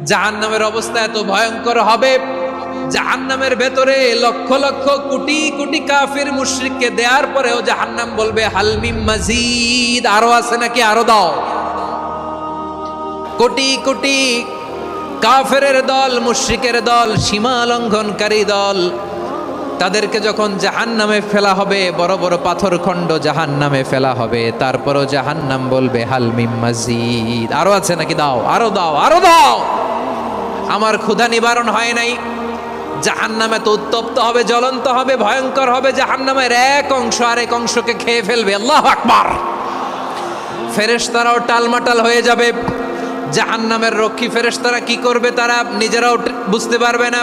জাহান্নামের অবস্থা এত ভয়ঙ্কর হবে, জাহান্নামের ভেতরে লক্ষ লক্ষ কোটি কোটি কাফির মুশরিককে দেওয়ার পরেও জাহান্নাম বলবে হাল মিম মাজিদ, আরো আছে নাকি, আরো দাও। কোটি কোটি কাফেরের দল, মুশরিকের দল, সীমা লঙ্ঘনকারী দল, তাদেরকে যখন জাহান্নামে ফেলা হবে, বড় বড় পাথরখণ্ড জাহান্নামে ফেলা হবে, তারপরও জাহান্নাম বলবে হাল মিম মাজিদ, আরো আছে নাকি, দাও, আরো দাও, আরো দাও। আমার ক্ষুধা নিবারণ হয় নাই। জাহান্নামে তো উত্তপ্ত হবে, জ্বলন্ত হবে, ভয়ঙ্কর হবে। জাহান্নামের এক অংশ আরেক অংশকে খেয়ে ফেলবে। আল্লাহু আকবার। ফেরেশতারাও টালমাটাল হয়ে যাবে। জাহান্নামের রক্ষী ফেরেশতারা কি করবে তারা নিজেরাও বুঝতে পারবে না।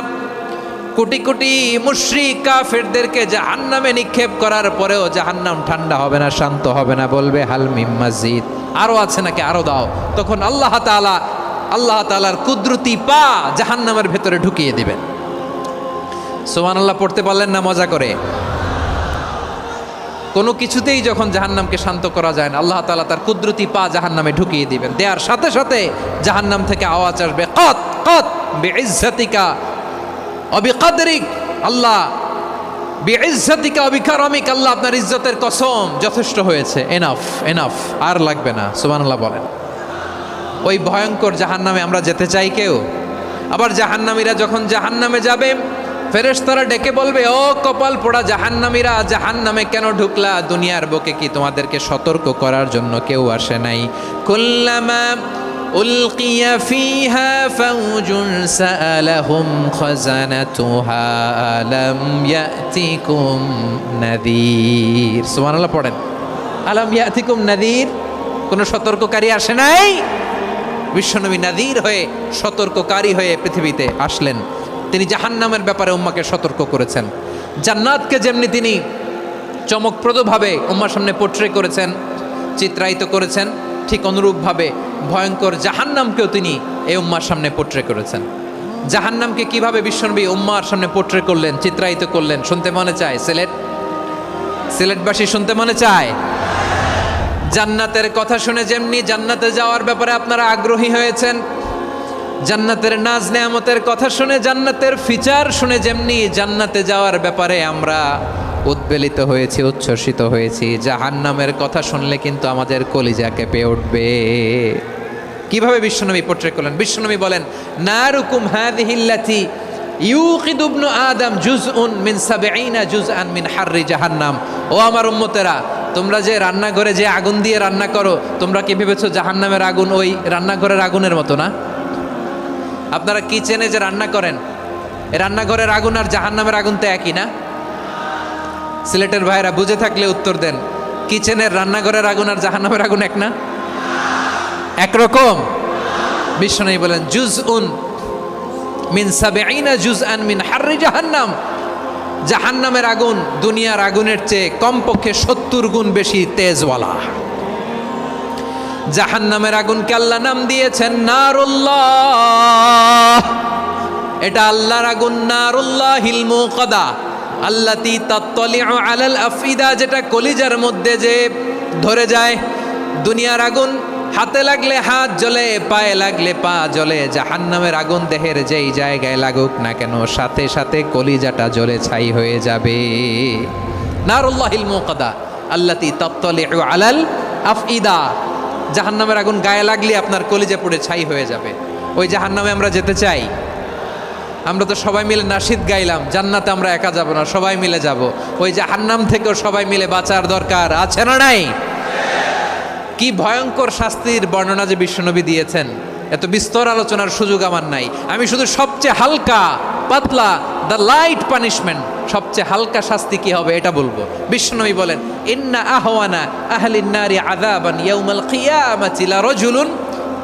কোটি কোটি মুশরিক কাফেরদেরকে জাহান্নামে নিক্ষেপ করার পরেও জাহান্নাম ঠান্ডা হবে না, শান্ত হবে না, বলবে হাল মিম মাজিদ, আরো আছে নাকি, আরো দাও। তখন আল্লাহ তাআলার কুদরতি পা জাহান্নামের ভেতরে ঢুকিয়ে দিবেন। সুবহানাল্লাহ পড়তে পারলেন না মজা করে? কোনো কিছুতেই যখন জাহান্নামকে শান্ত করা যায় না, আল্লাহ তাআলা তার কুদরতি পা জাহান্নামে ঢুকিয়ে দিবেন। দেওয়ার সাথে সাথে জাহান্নাম থেকে আওয়াজ আসবে, কত কত বিইজ্জাতিকা ওয়া বিকদরিক, আল্লাহ বিইজ্জাতিকা ওয়া বিকারামিক, আল্লাহ আপনার ইজ্জতের কসম, যথেষ্ট হয়েছে, এনাফ এনাফ, আর লাগবে না। সুবহানাল্লাহ বলেন। ওই ভয়ঙ্কর জাহান্নামে আমরা যেতে চাই কেউ? আবার জাহান্নামীরা যখন জাহান্নামে যাবে, ফেরেশতারা ডেকে বলবে, ও কপাল পোড়া জাহান্নামীরা, জাহান্নামে কেন ঢুকলা? দুনিয়ার বুকে কি তোমাদেরকে সতর্ক করার জন্য কেউ আসে নাই? কুল্লামা উলকিয়া ফিহা ফাউজুন সাআলাহুম খাজানাতুহা আলাম ইয়াতিকুম নাযীর। সুবহানাল্লাহ পড়েন। আলাম ইয়াতিকুম নাযীর, কোন সতর্ককারী আসে নাই? বিশ্বনবী নাযীর হয়ে, সতর্ককারী হয়ে পৃথিবীতে আসলেন। তিনি জাহান্নামের ব্যাপারে উম্মাকে সতর্ক করেছেন। জান্নাতকে যেমনি তিনি চমকপ্রদভাবে উম্মার সামনে পোট্রে করেছেন, চিত্রায়িত করেছেন, ঠিক অনুরূপভাবে ভয়ঙ্কর জাহান্নামকেও তিনি এই উম্মার সামনে পোট্রে করেছেন। জাহান্নামকে কিভাবে বিশ্বনবী উম্মার সামনে পোট্রে করলেন, চিত্রায়িত করলেন, শুনতে মনে চায়? সিলেটবাসী শুনতে মনে চায়? জান্নাতের কথা শুনে যেমনি জান্নাতে যাওয়ার ব্যাপারে আপনারা আগ্রহী হয়েছেন, জান্নাতের নাজ নেয়ামতের কথা শুনে, জান্নাতের ফিচার শুনে যেমনি জান্নাতে যাওয়ার ব্যাপারে আমরা উদ্বেলিত হয়েছি, উচ্ছ্বসিত হয়েছি, জাহান্নামের কথা শুনলে কিন্তু আমাদের কলিজা কেঁপে উঠবে। কিভাবে বিশ্বনবী পোট্রে করলেন? বিশ্বনবী বলেন, নারুকুম হাযিহিল্লাতী ইউকিদু ইবনু আদম জুজউন মিন ৭০ জুজআন মিন হাররি জাহান্নাম। ও আমার উম্মতেরা, তোমরা যে রান্নাঘরে যে আগুন দিয়ে রান্না করো, তোমরা কি ভেবেছো জাহান্নামের আগুন ওই রান্নাঘরের আগুনের মতো না? আপনারা কিচেনে যে রান্না করেন, এই রান্নাঘরের আগুন আর জাহান্নামের আগুন তো একই না? সিলেটের ভাইরা বুঝে থাকলে উত্তর দেন। কিচেনের রান্নাঘরের আগুন আর জাহান্নামের আগুন এক না? একরকম? বিশ্বনবী বলেন, জুজউন মিন ৭০ জুজআন মিন হাররি জাহান্নাম। জাহান্নামের আগুন দুনিয়ার আগুনের চেয়ে কমপক্ষে ৭০ গুণ বেশি তেজওয়ালা। জাহান্নামের আগুনকে আল্লাহ নাম দিয়েছেন নারুল্লাহ। এটা আল্লাহর আগুন, নারুল্লাহিল মুকাদা আল্লাতী তাত্তালিউ আলাল আফইদা, যেটা কলিজার মধ্যে যে ধরে যায়। দুনিয়ার আগুন হাতে লাগলে হাত জ্বলে, পায়ে লাগলে পা জ্বলে। জাহান্নামের আগুন দেহের যেই জায়গায় লাগুক না কেন, সাথে সাথে কলিজাটা জ্বলে ছাই হয়ে যাবে। নারুল্লাহিল মুকাদা আল্লাতী তাত্তালিউ আলাল আফইদা। জাহান্নামের আগুন গায়ে লাগলে আপনার কলিজা পুড়ে ছাই হয়ে যাবে। ওই জাহান্নামে আমরা যেতে চাই? আমরা তো সবাই মিলে নাশিদ গাইলাম, জান্নাতে আমরা একা যাব না, সবাই মিলে যাব। ওই জাহান্নাম থেকেও সবাই মিলে বাঁচার দরকার আছে না নাই? কি ভয়ঙ্কর শাস্তির বর্ণনা যে বিশ্বনবী দিয়েছেন, এত বিস্তর আলোচনার সুযোগ আমার নাই। আমি শুধু সবচেয়ে হালকা পাতলা, দ্য লাইট পানিশমেন্ট, সবচেয়ে হালকা শাস্তি কি হবে এটা বলবো। বিশ্বনবী বলেন, ইন্না আহওয়ানা আহলিন নারি আযাবান ইয়াউমাল কিয়ামাতি লারাজুলুন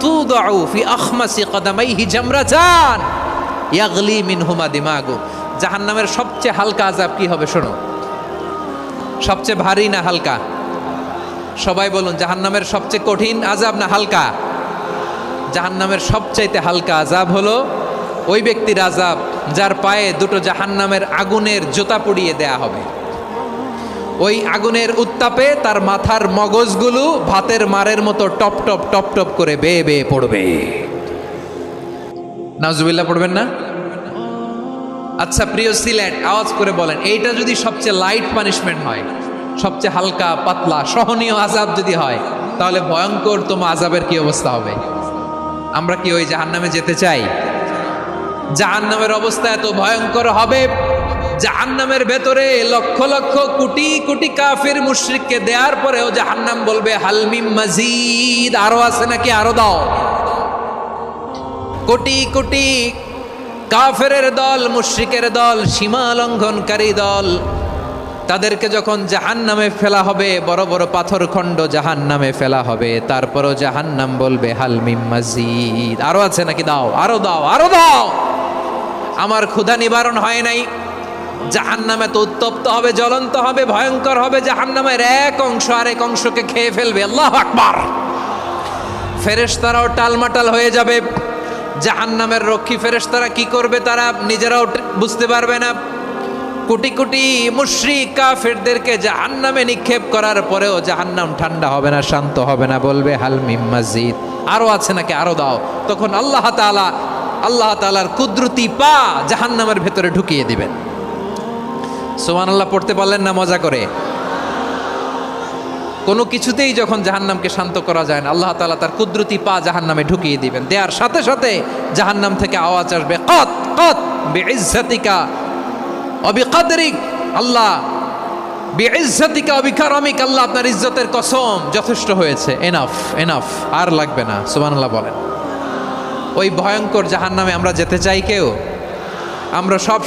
তুদাউ ফি আখমাসি কদামাইহি জামরাতান ইয়াগলি মিনহুমা দিমাগু। জাহান্নামের সবচেয়ে হালকা আযাব কি হবে শোনো। সবচেয়ে ভারী না হালকা? সবাই বলুন, জাহান্নামের সবচেয়ে কঠিন আযাব না হালকা? জাহান্নামের সবচাইতে হালকা আযাব হলো ওই ব্যক্তির আযাব যার পায়ে দুটো জাহান্নামের আগুনের জুতা পুড়িয়ে দেয়া হবে। ওই আগুনের উত্তাপে তার মাথার মগজগুলো ভাতের মারের মতো টপ টপ টপ টপ করে বেয়ে বেয়ে পড়বে। নাউজুবিল্লাহ পড়বেন না? আচ্ছা প্রিয় সিলেট, আওয়াজ করে বলেন, এইটা যদি সবচেয়ে লাইট পানিশমেন্ট হয়, সবচেয়ে হালকা পাতলা সহনীয় আযাব যদি হয়, তাহলে ভয়ঙ্কর তোমা আযাবের কি অবস্থা হবে? আমরা কি ওই জাহান্নামে যেতে চাই? জাহান্নামের অবস্থা এত ভয়ঙ্কর হবে, জাহান্নামের ভেতরে লক্ষ লক্ষ কোটি কোটি কাফির মুশরিককে দেওয়ার পরেও জাহান্নাম বলবে হাল মিন মাজিদ, আরো আছে নাকি, আরো দাও। কোটি কোটি কাফেরের দল, মুশরিকের দল, সীমা লঙ্ঘনকারী দল, তাদেরকে যখন জাহান্নামে ফেলা হবে, বড় বড় পাথরখণ্ড জাহান্নামে ফেলা হবে, তারপরও জাহান্নাম বলবে হাল মিন মাজিদ, আরো আছে নাকি, দাও, আরো দাও, আরো দাও। আমার ক্ষুধা নিবারণ হয় নাই। জাহান্নামে তো উত্তপ্ত হবে, জ্বলন্ত হবে, ভয়ঙ্কর হবে। জাহান্নামের এক অংশ আরেক অংশকে খেয়ে ফেলবে। আল্লাহু আকবার। ফেরেশতারাও টালমাটাল হয়ে যাবে। জাহান্নামের রক্ষী ফেরেশতারা কি করবে তারা নিজেরাও বুঝতে পারবে না। কোটি কোটি মুশরিক কাফেরদেরকে জাহান্নামে নিক্ষেপ করার পরেও জাহান্নাম ঠান্ডা হবে না, শান্ত হবে না, বলবে হাল মিন মাজিদ, আরো আছে নাকি, আরো দাও। তখন আল্লাহ তাআলার কুদরতি পা জাহান্নামের ভেতরে ঢুকিয়ে দিবেন। সুবহানাল্লাহ পড়তে পারলেন না মজা করে? কোনো কিছুতেই যখন জাহান্নামকে শান্ত করা যায় না, আল্লাহ তাআলা তার কুদরতি পা জাহান্নামে ঢুকিয়ে দিবেন। দেওয়ার সাথে সাথে জাহান্নাম থেকে আওয়াজ আসবে, কত কত বিইজ্জাতিকা ওয়া বিকদরিক, আল্লাহ বিইজ্জাতিকা ওয়া বিকারামিক, আল্লাহ আপনার ইজ্জতের কসম, যথেষ্ট হয়েছে, এনাফ এনাফ, আর লাগবে না। সুবহানাল্লাহ বলেন। ওই ভয়ঙ্কর জাহান্নামে আমরা যেতে চাই কেউ? আমরা সব